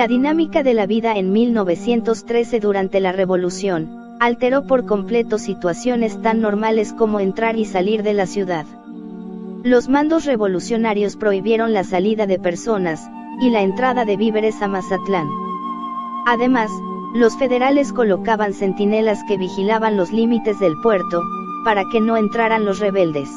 La dinámica de la vida en 1913 durante la Revolución, alteró por completo situaciones tan normales como entrar y salir de la ciudad. Los mandos revolucionarios prohibieron la salida de personas, y la entrada de víveres a Mazatlán. Además, los federales colocaban centinelas que vigilaban los límites del puerto, para que no entraran los rebeldes.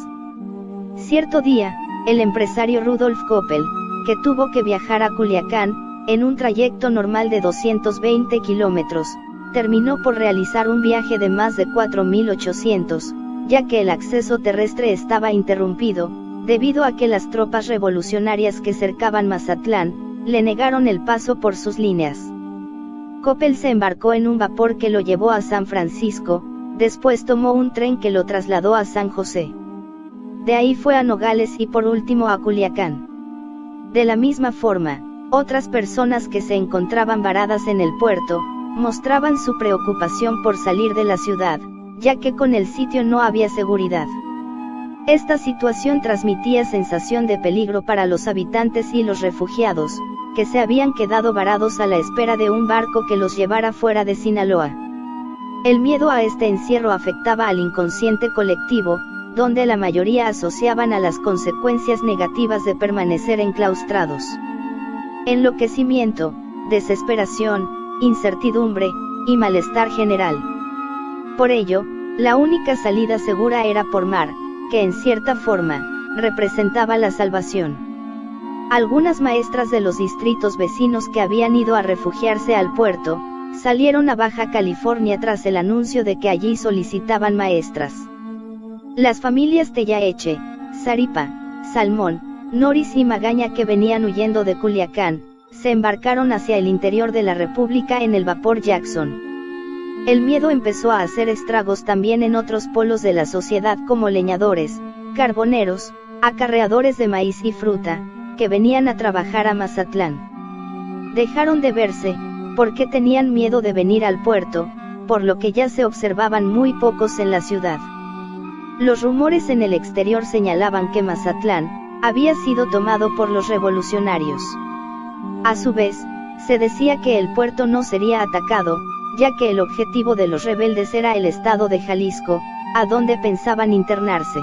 Cierto día, el empresario Rudolf Koppel, que tuvo que viajar a Culiacán, en un trayecto normal de 220 kilómetros, terminó por realizar un viaje de más de 4.800, ya que el acceso terrestre estaba interrumpido, debido a que las tropas revolucionarias que cercaban Mazatlán, le negaron el paso por sus líneas. Koppel se embarcó en un vapor que lo llevó a San Francisco, después tomó un tren que lo trasladó a San José. De ahí fue a Nogales y por último a Culiacán. De la misma forma, otras personas que se encontraban varadas en el puerto, mostraban su preocupación por salir de la ciudad, ya que con el sitio no había seguridad. Esta situación transmitía sensación de peligro para los habitantes y los refugiados, que se habían quedado varados a la espera de un barco que los llevara fuera de Sinaloa. El miedo a este encierro afectaba al inconsciente colectivo, donde la mayoría asociaban a las consecuencias negativas de permanecer enclaustrados. Enloquecimiento, desesperación, incertidumbre, y malestar general. Por ello, la única salida segura era por mar, que en cierta forma, representaba la salvación. Algunas maestras de los distritos vecinos que habían ido a refugiarse al puerto, salieron a Baja California tras el anuncio de que allí solicitaban maestras. Las familias Tellaeche, Saripa, Salmón, Noris y Magaña que venían huyendo de Culiacán, se embarcaron hacia el interior de la República en el vapor Jackson. El miedo empezó a hacer estragos también en otros polos de la sociedad como leñadores, carboneros, acarreadores de maíz y fruta, que venían a trabajar a Mazatlán. Dejaron de verse, porque tenían miedo de venir al puerto, por lo que ya se observaban muy pocos en la ciudad. Los rumores en el exterior señalaban que Mazatlán había sido tomado por los revolucionarios. A su vez, se decía que el puerto no sería atacado, ya que el objetivo de los rebeldes era el estado de Jalisco, a donde pensaban internarse.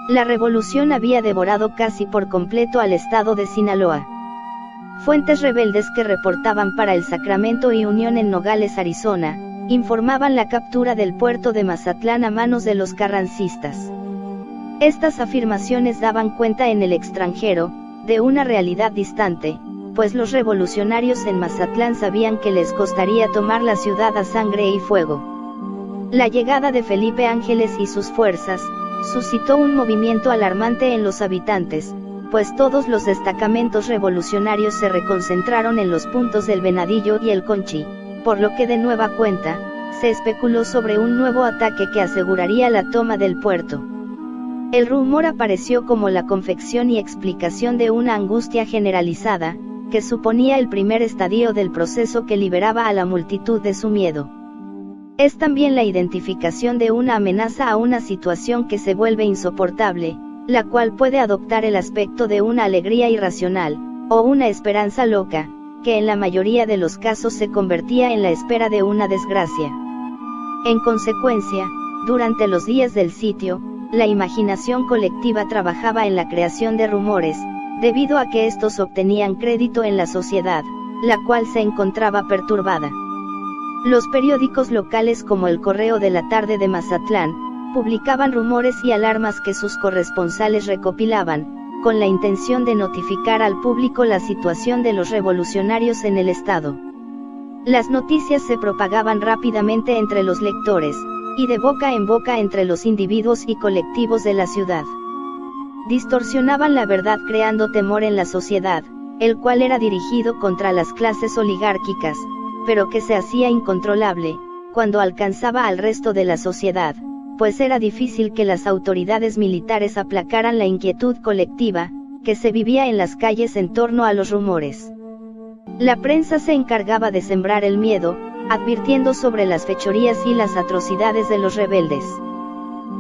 La revolución había devorado casi por completo al estado de Sinaloa. Fuentes rebeldes que reportaban para el Sacramento y Unión en Nogales, Arizona, informaban la captura del puerto de Mazatlán a manos de los carrancistas. Estas afirmaciones daban cuenta en el extranjero, de una realidad distante, pues los revolucionarios en Mazatlán sabían que les costaría tomar la ciudad a sangre y fuego. La llegada de Felipe Ángeles y sus fuerzas, suscitó un movimiento alarmante en los habitantes, pues todos los destacamentos revolucionarios se reconcentraron en los puntos del Venadillo y el Conchi, por lo que de nueva cuenta, se especuló sobre un nuevo ataque que aseguraría la toma del puerto. El rumor apareció como la confección y explicación de una angustia generalizada, que suponía el primer estadio del proceso que liberaba a la multitud de su miedo. Es también la identificación de una amenaza a una situación que se vuelve insoportable, la cual puede adoptar el aspecto de una alegría irracional, o una esperanza loca, que en la mayoría de los casos se convertía en la espera de una desgracia. En consecuencia, durante los días del sitio, la imaginación colectiva trabajaba en la creación de rumores, debido a que estos obtenían crédito en la sociedad, la cual se encontraba perturbada. Los periódicos locales como el Correo de la Tarde de Mazatlán, publicaban rumores y alarmas que sus corresponsales recopilaban, con la intención de notificar al público la situación de los revolucionarios en el estado. Las noticias se propagaban rápidamente entre los lectores, y de boca en boca entre los individuos y colectivos de la ciudad. distorsionaban la verdad creando temor en la sociedad, el cual era dirigido contra las clases oligárquicas, pero que se hacía incontrolable, cuando alcanzaba al resto de la sociedad, pues era difícil que las autoridades militares aplacaran la inquietud colectiva, que se vivía en las calles en torno a los rumores. La prensa se encargaba de sembrar el miedo, advirtiendo sobre las fechorías y las atrocidades de los rebeldes.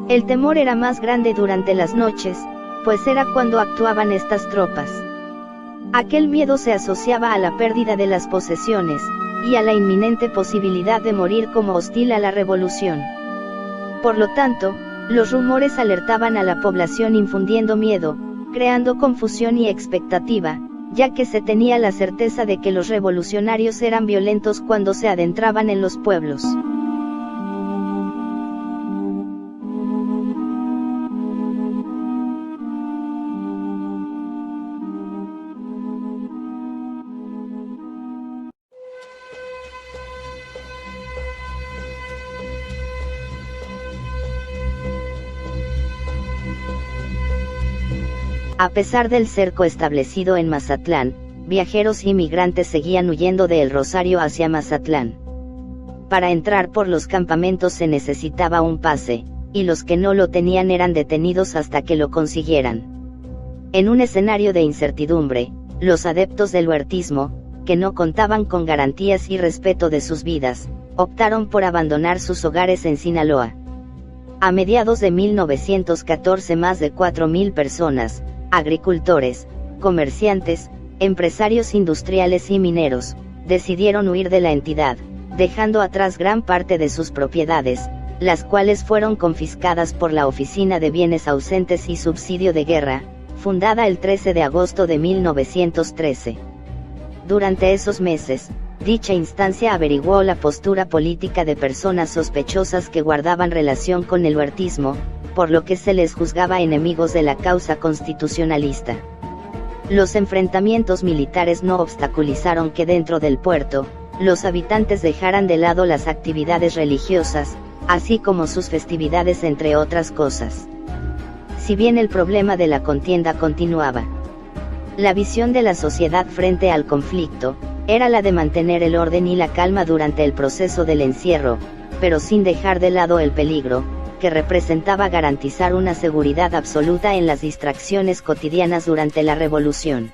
El temor era más grande durante las noches, pues era cuando actuaban estas tropas. Aquel miedo se asociaba a la pérdida de las posesiones, y a la inminente posibilidad de morir como hostil a la revolución. Por lo tanto, los rumores alertaban a la población infundiendo miedo, creando confusión y expectativa, ya que se tenía la certeza de que los revolucionarios eran violentos cuando se adentraban en los pueblos. A pesar del cerco establecido en Mazatlán, viajeros y migrantes seguían huyendo de El Rosario hacia Mazatlán. Para entrar por los campamentos se necesitaba un pase, y los que no lo tenían eran detenidos hasta que lo consiguieran. En un escenario de incertidumbre, los adeptos del huertismo, que no contaban con garantías y respeto de sus vidas, optaron por abandonar sus hogares en Sinaloa. A mediados de 1914 más de 4.000 personas, agricultores, comerciantes, empresarios industriales y mineros, decidieron huir de la entidad, dejando atrás gran parte de sus propiedades, las cuales fueron confiscadas por la Oficina de Bienes Ausentes y Subsidio de Guerra, fundada el 13 de agosto de 1913. Durante esos meses, dicha instancia averiguó la postura política de personas sospechosas que guardaban relación con el huertismo, por lo que se les juzgaba enemigos de la causa constitucionalista. Los enfrentamientos militares no obstaculizaron que dentro del puerto, los habitantes dejaran de lado las actividades religiosas, así como sus festividades entre otras cosas. Si bien el problema de la contienda continuaba, la visión de la sociedad frente al conflicto, era la de mantener el orden y la calma durante el proceso del encierro, pero sin dejar de lado el peligro, que representaba garantizar una seguridad absoluta en las distracciones cotidianas durante la revolución.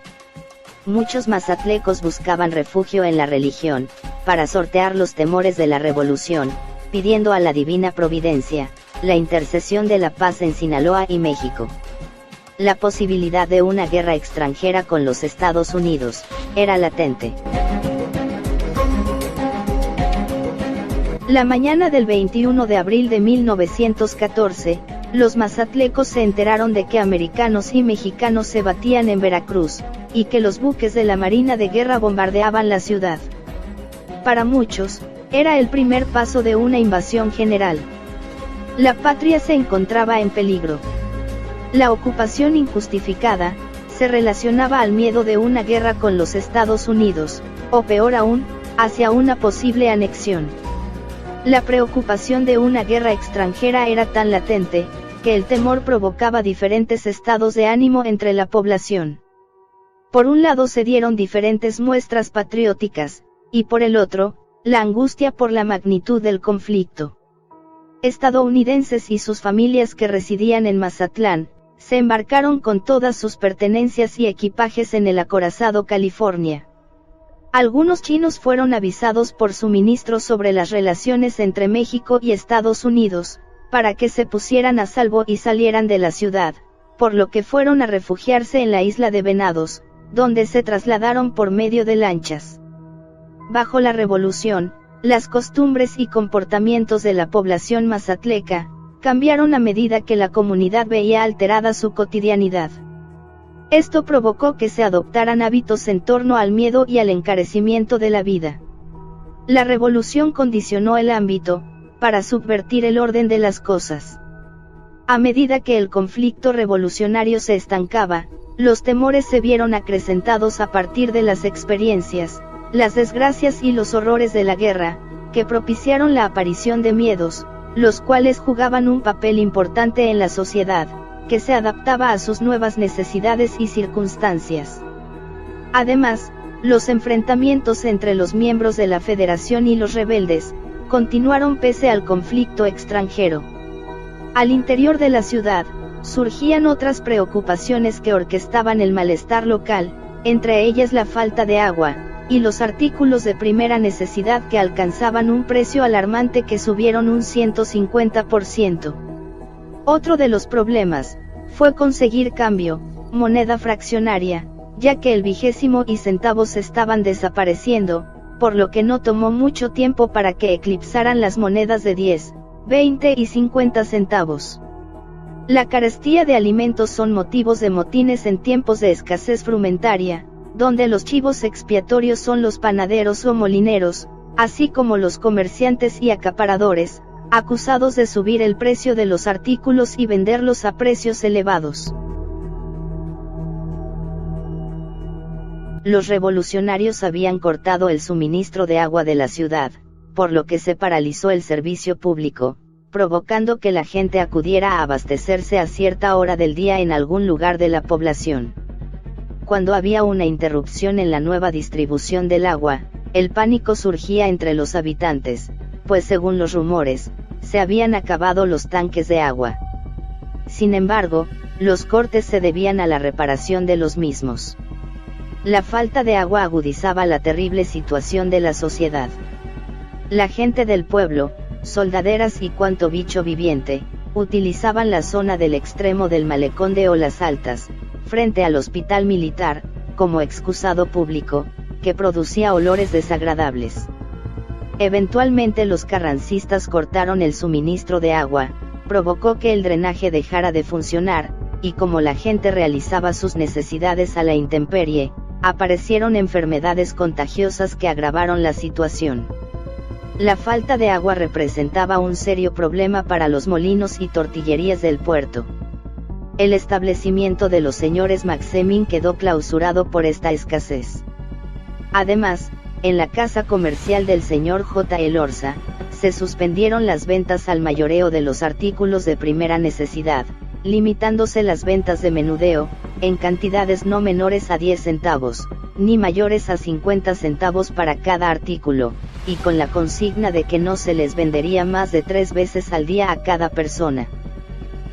Muchos mazatlecos buscaban refugio en la religión, para sortear los temores de la revolución, pidiendo a la divina providencia, la intercesión de la paz en Sinaloa y México. La posibilidad de una guerra extranjera con los Estados Unidos, era latente. La mañana del 21 de abril de 1914, los mazatlecos se enteraron de que americanos y mexicanos se batían en Veracruz, y que los buques de la Marina de Guerra bombardeaban la ciudad. Para muchos, era el primer paso de una invasión general. La patria se encontraba en peligro. La ocupación injustificada, se relacionaba al miedo de una guerra con los Estados Unidos, o peor aún, hacia una posible anexión. La preocupación de una guerra extranjera era tan latente, que el temor provocaba diferentes estados de ánimo entre la población. Por un lado se dieron diferentes muestras patrióticas, y por el otro, la angustia por la magnitud del conflicto. Estadounidenses y sus familias que residían en Mazatlán, se embarcaron con todas sus pertenencias y equipajes en el acorazado California. Algunos chinos fueron avisados por suministros sobre las relaciones entre México y Estados Unidos, para que se pusieran a salvo y salieran de la ciudad, por lo que fueron a refugiarse en la isla de Venados, donde se trasladaron por medio de lanchas. Bajo la revolución, las costumbres y comportamientos de la población mazatleca, cambiaron a medida que la comunidad veía alterada su cotidianidad. Esto provocó que se adoptaran hábitos en torno al miedo y al encarecimiento de la vida. La revolución condicionó el ámbito, para subvertir el orden de las cosas. A medida que el conflicto revolucionario se estancaba, los temores se vieron acrecentados a partir de las experiencias, las desgracias y los horrores de la guerra, que propiciaron la aparición de miedos, los cuales jugaban un papel importante en la sociedad, que se adaptaba a sus nuevas necesidades y circunstancias. Además, los enfrentamientos entre los miembros de la Federación y los rebeldes continuaron pese al conflicto extranjero. Al interior de la ciudad, surgían otras preocupaciones que orquestaban el malestar local, entre ellas la falta de agua, y los artículos de primera necesidad que alcanzaban un precio alarmante que subieron un 150%. Otro de los problemas fue conseguir cambio, moneda fraccionaria, ya que el vigésimo y centavos estaban desapareciendo, por lo que no tomó mucho tiempo para que eclipsaran las monedas de 10, 20 y 50 centavos. La carestía de alimentos son motivos de motines en tiempos de escasez frumentaria, donde los chivos expiatorios son los panaderos o molineros, así como los comerciantes y acaparadores, acusados de subir el precio de los artículos y venderlos a precios elevados. Los revolucionarios habían cortado el suministro de agua de la ciudad, por lo que se paralizó el servicio público, provocando que la gente acudiera a abastecerse a cierta hora del día en algún lugar de la población. Cuando había una interrupción en la nueva distribución del agua, el pánico surgía entre los habitantes, pues según los rumores, se habían acabado los tanques de agua. Sin embargo, los cortes se debían a la reparación de los mismos. La falta de agua agudizaba la terrible situación de la sociedad. La gente del pueblo, soldaderas y cuanto bicho viviente, utilizaban la zona del extremo del malecón de Olas Altas, frente al hospital militar, como excusado público, que producía olores desagradables. Eventualmente los carrancistas cortaron el suministro de agua, provocó que el drenaje dejara de funcionar, y como la gente realizaba sus necesidades a la intemperie, aparecieron enfermedades contagiosas que agravaron la situación. La falta de agua representaba un serio problema para los molinos y tortillerías del puerto. El establecimiento de los señores Maxemin quedó clausurado por esta escasez. Además, en la casa comercial del señor J. Elorza, se suspendieron las ventas al mayoreo de los artículos de primera necesidad, limitándose las ventas de menudeo, en cantidades no menores a 10 centavos, ni mayores a 50 centavos para cada artículo, y con la consigna de que no se les vendería más de 3 veces al día a cada persona.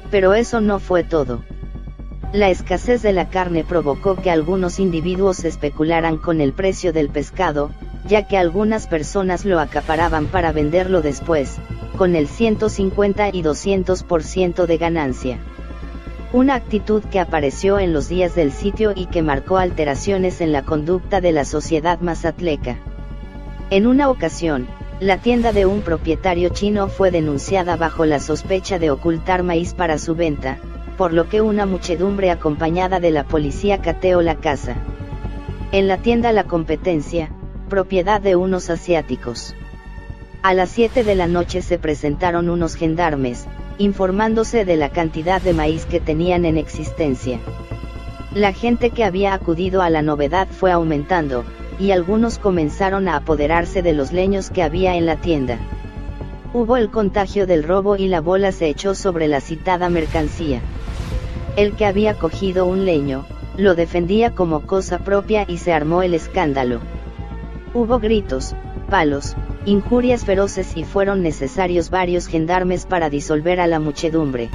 Pero eso no fue todo. La escasez de la carne provocó que algunos individuos especularan con el precio del pescado, ya que algunas personas lo acaparaban para venderlo después, con el 150 y 200% de ganancia. Una actitud que apareció en los días del sitio y que marcó alteraciones en la conducta de la sociedad mazatleca. En una ocasión, la tienda de un propietario chino fue denunciada bajo la sospecha de ocultar maíz para su venta, por lo que una muchedumbre acompañada de la policía cateó la casa. En la tienda La Competencia, propiedad de unos asiáticos. A las 7 de la noche se presentaron unos gendarmes, informándose de la cantidad de maíz que tenían en existencia. La gente que había acudido a la novedad fue aumentando, y algunos comenzaron a apoderarse de los leños que había en la tienda. Hubo el contagio del robo y la bola se echó sobre la citada mercancía. El que había cogido un leño, lo defendía como cosa propia y se armó el escándalo. Hubo gritos, palos, injurias feroces y fueron necesarios varios gendarmes para disolver a la muchedumbre.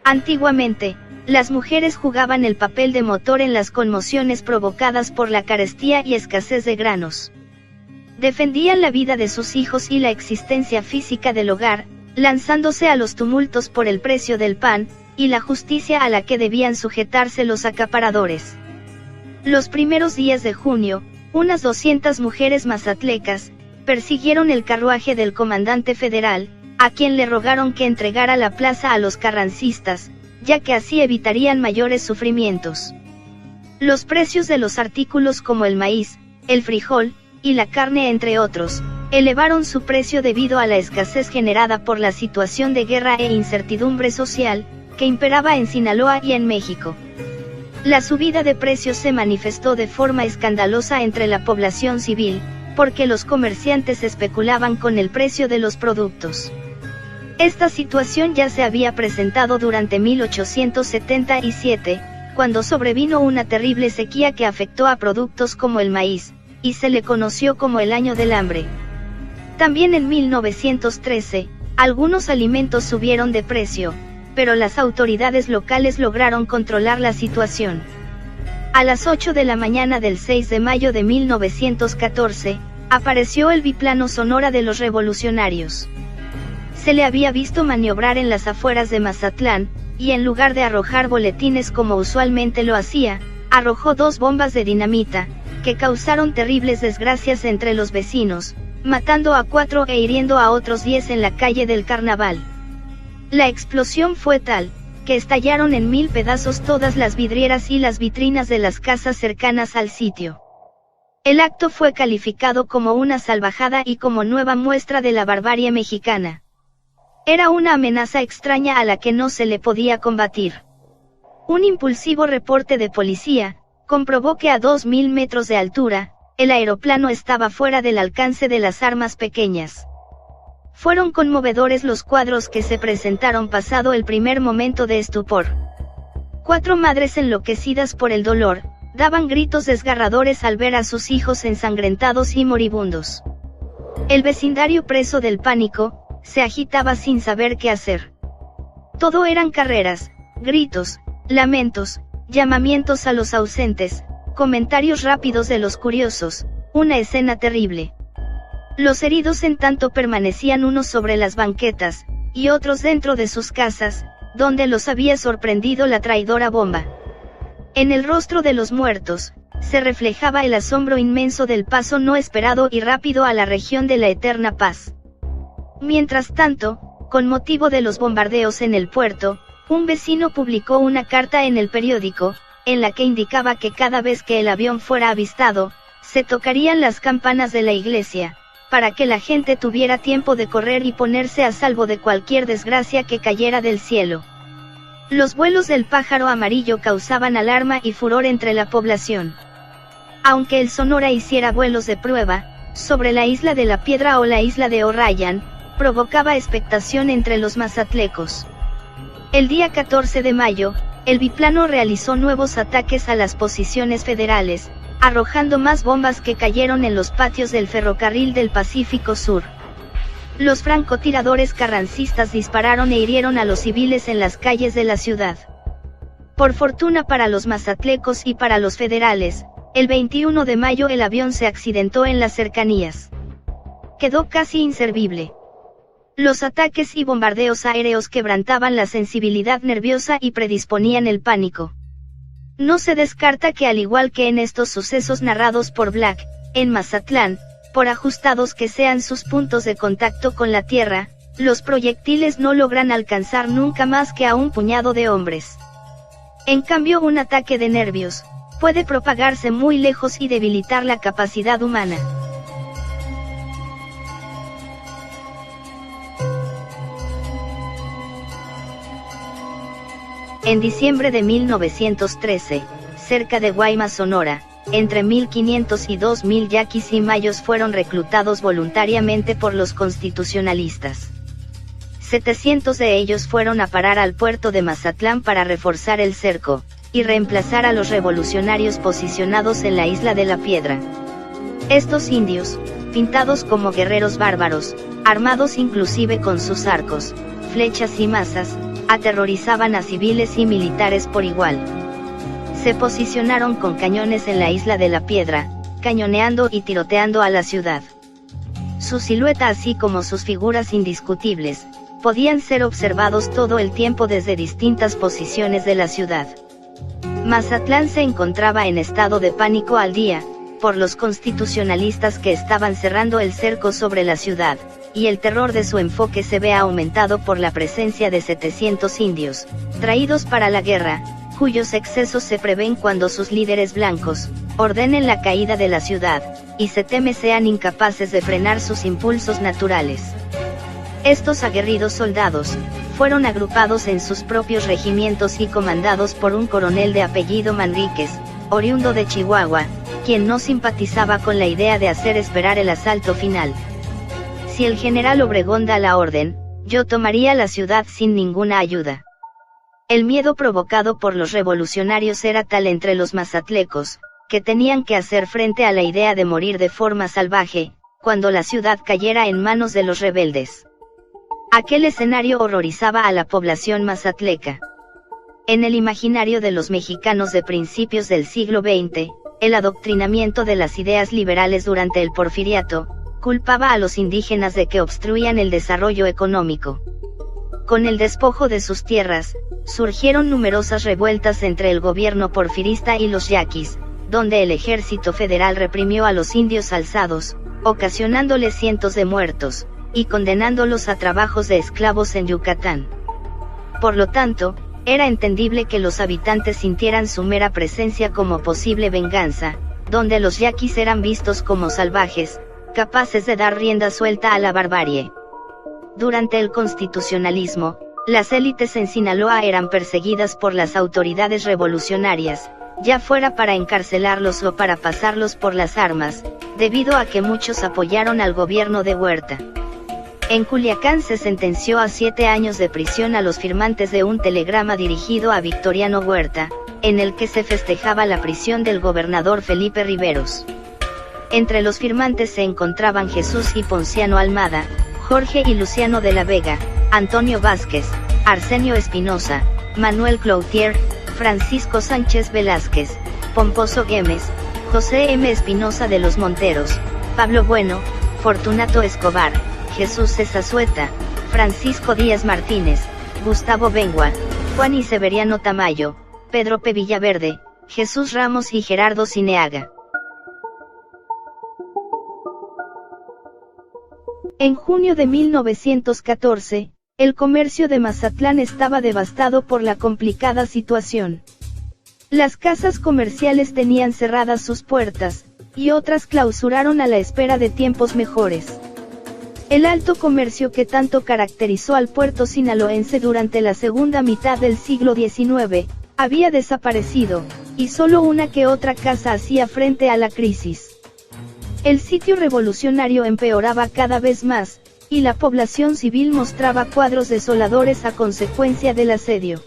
Antiguamente, las mujeres jugaban el papel de motor en las conmociones provocadas por la carestía y escasez de granos. Defendían la vida de sus hijos y la existencia física del hogar, lanzándose a los tumultos por el precio del pan, y la justicia a la que debían sujetarse los acaparadores. Los primeros días de junio, unas 200 mujeres mazatlecas persiguieron el carruaje del comandante federal, a quien le rogaron que entregara la plaza a los carrancistas, ya que así evitarían mayores sufrimientos. Los precios de los artículos como el maíz, el frijol, y la carne entre otros, elevaron su precio debido a la escasez generada por la situación de guerra e incertidumbre social, que imperaba en Sinaloa y en México. La subida de precios se manifestó de forma escandalosa entre la población civil, porque los comerciantes especulaban con el precio de los productos. Esta situación ya se había presentado durante 1877, cuando sobrevino una terrible sequía que afectó a productos como el maíz, y se le conoció como el Año del Hambre. También en 1913, algunos alimentos subieron de precio, pero las autoridades locales lograron controlar la situación. A las 8 de la mañana del 6 de mayo de 1914, apareció el biplano Sonora de los revolucionarios. Se le había visto maniobrar en las afueras de Mazatlán, y en lugar de arrojar boletines como usualmente lo hacía, arrojó 2 bombas de dinamita, que causaron terribles desgracias entre los vecinos, matando a 4 e hiriendo a otros 10 en la calle del Carnaval. La explosión fue tal, que estallaron en 1000 pedazos todas las vidrieras y las vitrinas de las casas cercanas al sitio. El acto fue calificado como una salvajada y como nueva muestra de la barbarie mexicana. Era una amenaza extraña a la que no se le podía combatir. Un impulsivo reporte de policía comprobó que a 2000 metros de altura, el aeroplano estaba fuera del alcance de las armas pequeñas. Fueron conmovedores los cuadros que se presentaron pasado el primer momento de estupor. 4 madres enloquecidas por el dolor, daban gritos desgarradores al ver a sus hijos ensangrentados y moribundos. El vecindario, preso del pánico, se agitaba sin saber qué hacer. Todo eran carreras, gritos, lamentos, llamamientos a los ausentes, comentarios rápidos de los curiosos, una escena terrible. Los heridos en tanto permanecían unos sobre las banquetas, y otros dentro de sus casas, donde los había sorprendido la traidora bomba. En el rostro de los muertos, se reflejaba el asombro inmenso del paso no esperado y rápido a la región de la eterna paz. Mientras tanto, con motivo de los bombardeos en el puerto, un vecino publicó una carta en el periódico, en la que indicaba que cada vez que el avión fuera avistado, se tocarían las campanas de la iglesia, para que la gente tuviera tiempo de correr y ponerse a salvo de cualquier desgracia que cayera del cielo. Los vuelos del pájaro amarillo causaban alarma y furor entre la población. Aunque el Sonora hiciera vuelos de prueba, sobre la isla de la Piedra o la isla de O'Ryan, provocaba expectación entre los mazatlecos. El día 14 de mayo, el biplano realizó nuevos ataques a las posiciones federales, arrojando más bombas que cayeron en los patios del ferrocarril del Pacífico Sur. Los francotiradores carrancistas dispararon e hirieron a los civiles en las calles de la ciudad. Por fortuna para los mazatlecos y para los federales, el 21 de mayo el avión se accidentó en las cercanías. Quedó casi inservible. Los ataques y bombardeos aéreos quebrantaban la sensibilidad nerviosa y predisponían el pánico. No se descarta que, al igual que en estos sucesos narrados por Black, en Mazatlán, por ajustados que sean sus puntos de contacto con la tierra, los proyectiles no logran alcanzar nunca más que a un puñado de hombres. En cambio, un ataque de nervios puede propagarse muy lejos y debilitar la capacidad humana. En diciembre de 1913, cerca de Guaymas, Sonora, entre 1.500 y 2.000 yaquis y mayos fueron reclutados voluntariamente por los constitucionalistas. 700 de ellos fueron a parar al puerto de Mazatlán para reforzar el cerco, y reemplazar a los revolucionarios posicionados en la isla de la Piedra. Estos indios, pintados como guerreros bárbaros, armados inclusive con sus arcos, flechas y mazas, aterrorizaban a civiles y militares por igual. Se posicionaron con cañones en la isla de la Piedra, cañoneando y tiroteando a la ciudad. Su silueta, así como sus figuras indiscutibles, podían ser observados todo el tiempo desde distintas posiciones de la ciudad. Mazatlán se encontraba en estado de pánico al día, por los constitucionalistas que estaban cerrando el cerco sobre la ciudad, y el terror de su enfoque se ve aumentado por la presencia de 700 indios, traídos para la guerra, cuyos excesos se prevén cuando sus líderes blancos ordenen la caída de la ciudad, y se teme sean incapaces de frenar sus impulsos naturales. Estos aguerridos soldados fueron agrupados en sus propios regimientos y comandados por un coronel de apellido Manríquez, oriundo de Chihuahua, quien no simpatizaba con la idea de hacer esperar el asalto final. Si el general Obregón da la orden, yo tomaría la ciudad sin ninguna ayuda. El miedo provocado por los revolucionarios era tal entre los mazatlecos, que tenían que hacer frente a la idea de morir de forma salvaje, cuando la ciudad cayera en manos de los rebeldes. Aquel escenario horrorizaba a la población mazatleca. En el imaginario de los mexicanos de principios del siglo XX, el adoctrinamiento de las ideas liberales durante el porfiriato, culpaba a los indígenas de que obstruían el desarrollo económico. Con el despojo de sus tierras, surgieron numerosas revueltas entre el gobierno porfirista y los yaquis, donde el ejército federal reprimió a los indios alzados, ocasionándoles cientos de muertos, y condenándolos a trabajos de esclavos en Yucatán. Por lo tanto, era entendible que los habitantes sintieran su mera presencia como posible venganza, donde los yaquis eran vistos como salvajes, capaces de dar rienda suelta a la barbarie. Durante el constitucionalismo, las élites en Sinaloa eran perseguidas por las autoridades revolucionarias, ya fuera para encarcelarlos o para pasarlos por las armas, debido a que muchos apoyaron al gobierno de Huerta. En Culiacán se sentenció a 7 años de prisión a los firmantes de un telegrama dirigido a Victoriano Huerta, en el que se festejaba la prisión del gobernador Felipe Riveros. Entre los firmantes se encontraban Jesús y Ponciano Almada, Jorge y Luciano de la Vega, Antonio Vázquez, Arsenio Espinosa, Manuel Cloutier, Francisco Sánchez Velázquez, Pomposo Güemes, José M. Espinosa de los Monteros, Pablo Bueno, Fortunato Escobar, Jesús Esazueta, Francisco Díaz Martínez, Gustavo Bengua, Juan y Severiano Tamayo, Pedro P. Villaverde, Jesús Ramos y Gerardo Cineaga. En junio de 1914, el comercio de Mazatlán estaba devastado por la complicada situación. Las casas comerciales tenían cerradas sus puertas, y otras clausuraron a la espera de tiempos mejores. El alto comercio que tanto caracterizó al puerto sinaloense durante la segunda mitad del siglo XIX, había desaparecido, y solo una que otra casa hacía frente a la crisis. El sitio revolucionario empeoraba cada vez más, y la población civil mostraba cuadros desoladores a consecuencia del asedio.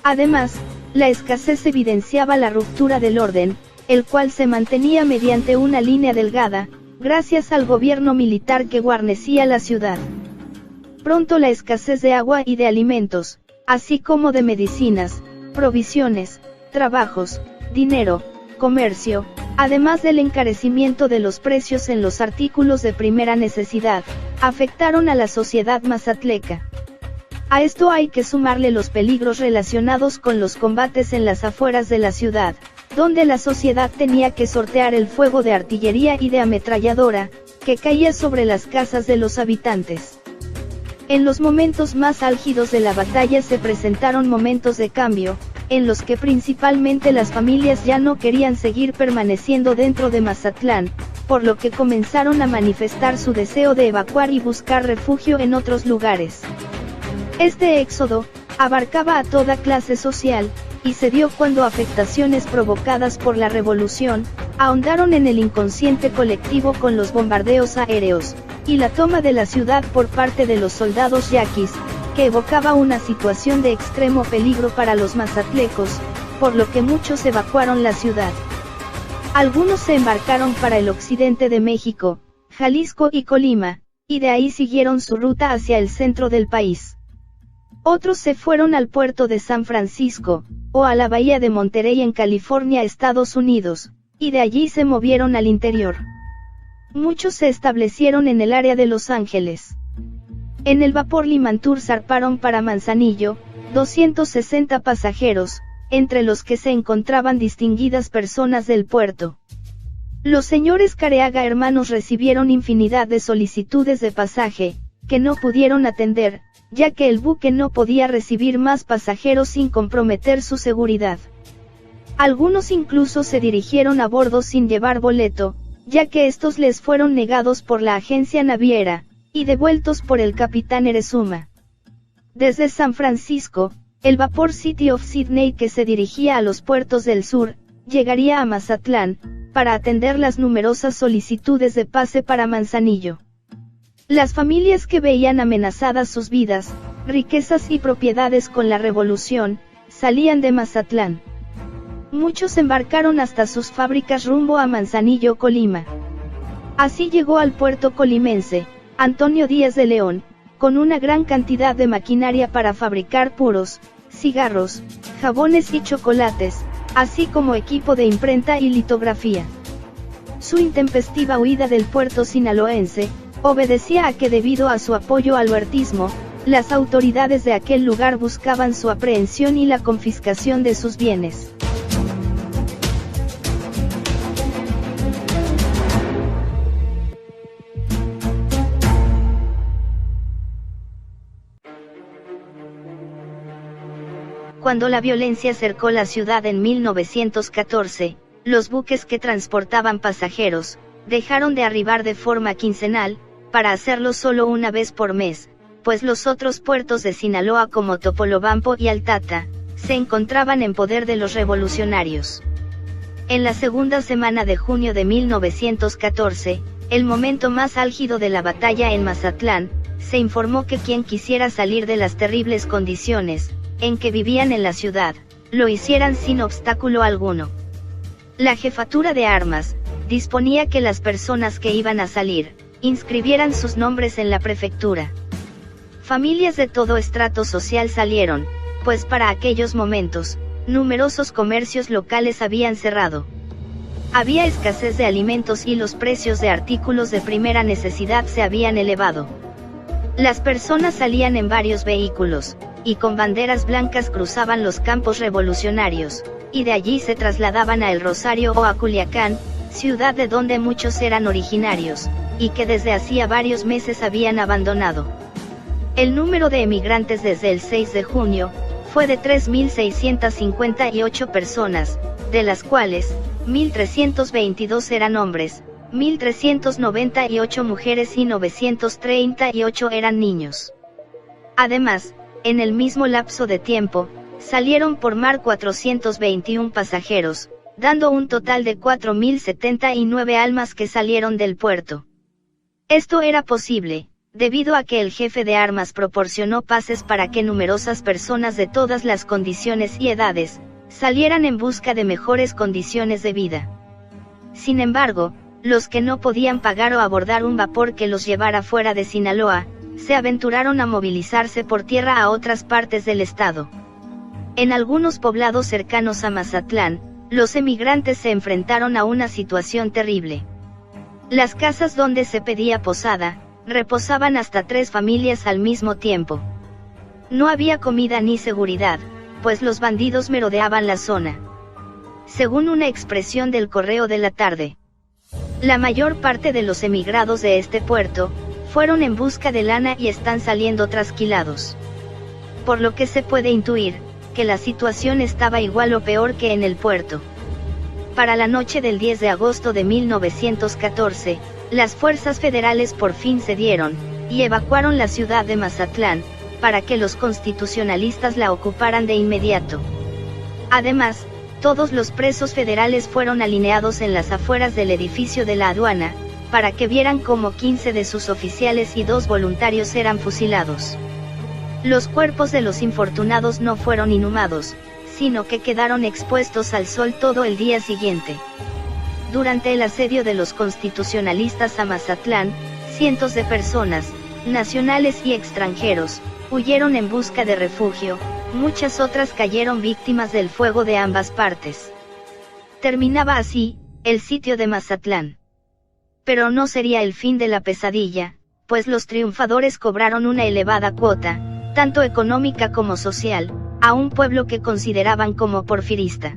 Además, la escasez evidenciaba la ruptura del orden, el cual se mantenía mediante una línea delgada, gracias al gobierno militar que guarnecía la ciudad. Pronto la escasez de agua y de alimentos, así como de medicinas, provisiones, trabajos, dinero, comercio, además del encarecimiento de los precios en los artículos de primera necesidad, afectaron a la sociedad mazatleca. A esto hay que sumarle los peligros relacionados con los combates en las afueras de la ciudad, donde la sociedad tenía que sortear el fuego de artillería y de ametralladora, que caía sobre las casas de los habitantes. En los momentos más álgidos de la batalla se presentaron momentos de cambio, en los que principalmente las familias ya no querían seguir permaneciendo dentro de Mazatlán, por lo que comenzaron a manifestar su deseo de evacuar y buscar refugio en otros lugares. Este éxodo abarcaba a toda clase social, y se dio cuando afectaciones provocadas por la revolución ahondaron en el inconsciente colectivo con los bombardeos aéreos y la toma de la ciudad por parte de los soldados yaquis, que evocaba una situación de extremo peligro para los mazatlecos, por lo que muchos evacuaron la ciudad. Algunos se embarcaron para el occidente de México, Jalisco y Colima, y de ahí siguieron su ruta hacia el centro del país. Otros se fueron al puerto de San Francisco, o a la bahía de Monterey en California, Estados Unidos, y de allí se movieron al interior. Muchos se establecieron en el área de Los Ángeles. En el vapor Limantur zarparon para Manzanillo, 260 pasajeros, entre los que se encontraban distinguidas personas del puerto. Los señores Careaga hermanos recibieron infinidad de solicitudes de pasaje, que no pudieron atender, ya que el buque no podía recibir más pasajeros sin comprometer su seguridad. Algunos incluso se dirigieron a bordo sin llevar boleto, ya que estos les fueron negados por la agencia naviera, y devueltos por el capitán Erezuma. Desde San Francisco, el vapor City of Sydney que se dirigía a los puertos del sur, llegaría a Mazatlán, para atender las numerosas solicitudes de pase para Manzanillo. Las familias que veían amenazadas sus vidas, riquezas y propiedades con la revolución, salían de Mazatlán. Muchos embarcaron hasta sus fábricas rumbo a Manzanillo, Colima. Así llegó al puerto colimense, Antonio Díaz de León, con una gran cantidad de maquinaria para fabricar puros, cigarros, jabones y chocolates, así como equipo de imprenta y litografía. Su intempestiva huida del puerto sinaloense, obedecía a que debido a su apoyo al huertismo, las autoridades de aquel lugar buscaban su aprehensión y la confiscación de sus bienes. Cuando la violencia cercó la ciudad en 1914, los buques que transportaban pasajeros, dejaron de arribar de forma quincenal, para hacerlo solo una vez por mes, pues los otros puertos de Sinaloa como Topolobampo y Altata, se encontraban en poder de los revolucionarios. En la segunda semana de junio de 1914, el momento más álgido de la batalla en Mazatlán, se informó que quien quisiera salir de las terribles condiciones en que vivían en la ciudad, lo hicieran sin obstáculo alguno. La jefatura de armas disponía que las personas que iban a salir, inscribieran sus nombres en la prefectura. Familias de todo estrato social salieron, pues para aquellos momentos, numerosos comercios locales habían cerrado. Había escasez de alimentos y los precios de artículos de primera necesidad se habían elevado. Las personas salían en varios vehículos, y con banderas blancas cruzaban los campos revolucionarios, y de allí se trasladaban a El Rosario o a Culiacán, ciudad de donde muchos eran originarios, y que desde hacía varios meses habían abandonado. El número de emigrantes desde el 6 de junio, fue de 3.658 personas, de las cuales, 1.322 eran hombres, 1.398 mujeres y 938 eran niños. Además, en el mismo lapso de tiempo, salieron por mar 421 pasajeros, dando un total de 4.079 almas que salieron del puerto. Esto era posible, debido a que el jefe de armas proporcionó pases para que numerosas personas de todas las condiciones y edades, salieran en busca de mejores condiciones de vida. Sin embargo, los que no podían pagar o abordar un vapor que los llevara fuera de Sinaloa, se aventuraron a movilizarse por tierra a otras partes del estado. En algunos poblados cercanos a Mazatlán, los emigrantes se enfrentaron a una situación terrible. Las casas donde se pedía posada, reposaban hasta 3 familias al mismo tiempo. No había comida ni seguridad, pues los bandidos merodeaban la zona. Según una expresión del Correo de la Tarde, la mayor parte de los emigrados de este puerto, fueron en busca de lana y están saliendo trasquilados. Por lo que se puede intuir, que la situación estaba igual o peor que en el puerto. Para la noche del 10 de agosto de 1914, las fuerzas federales por fin cedieron, y evacuaron la ciudad de Mazatlán, para que los constitucionalistas la ocuparan de inmediato. Además, todos los presos federales fueron alineados en las afueras del edificio de la aduana, para que vieran cómo 15 de sus oficiales y 2 voluntarios eran fusilados. Los cuerpos de los infortunados no fueron inhumados, sino que quedaron expuestos al sol todo el día siguiente. Durante el asedio de los constitucionalistas a Mazatlán, cientos de personas, nacionales y extranjeros, huyeron en busca de refugio, muchas otras cayeron víctimas del fuego de ambas partes. Terminaba así, el sitio de Mazatlán. Pero no sería el fin de la pesadilla, pues los triunfadores cobraron una elevada cuota, tanto económica como social, a un pueblo que consideraban como porfirista.